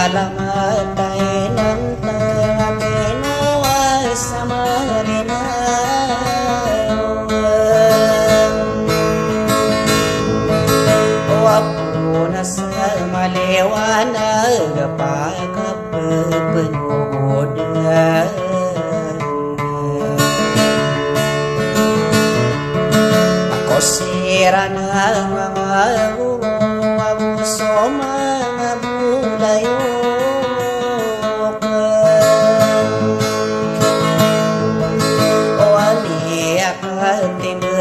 Alamatay ng pinawa sa marinawan. O ako na sa maliwanag pagkapagpanood. Ako sira ng mga abuso mga bulayo.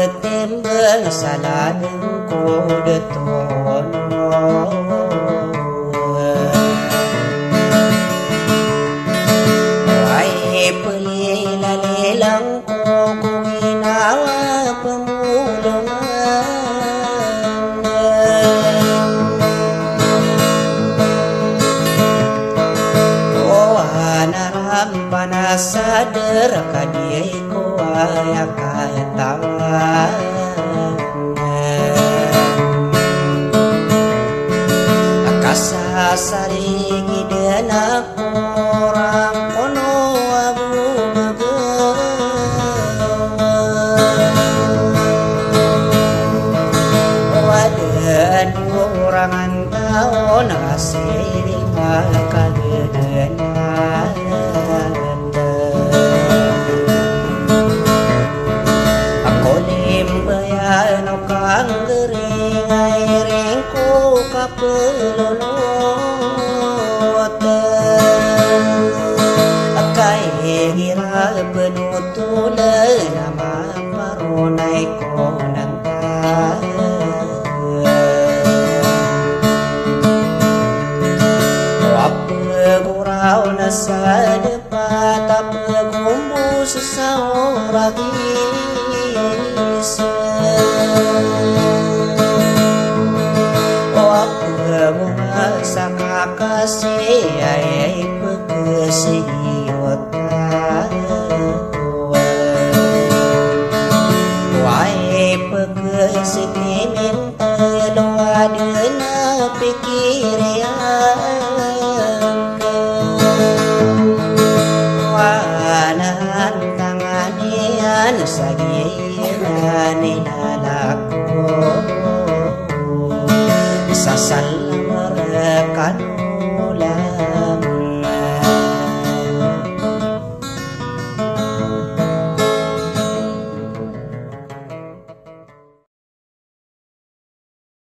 Timbang sa ladang ko deton. Ay pelilalilang ko kung ginawa pemulungan. O anaram panasadar kadiyay ko ay akatawan. Akasasarigi din ako orang kono abugagawan. Wadan orang antao nasiring makagadan. Ako limbayan o kang garing ay ring ko kapulunod. Akay hirap penutulan na maparonay ko ng apaguraw na sa dapat apagumbus sa oragis. O apagumag sa kakasi ay pagkasiyot ako. Ay pagkasitimin talawad na pikirian. Wanan tanganian sa gina nilalako. Sa salmarakan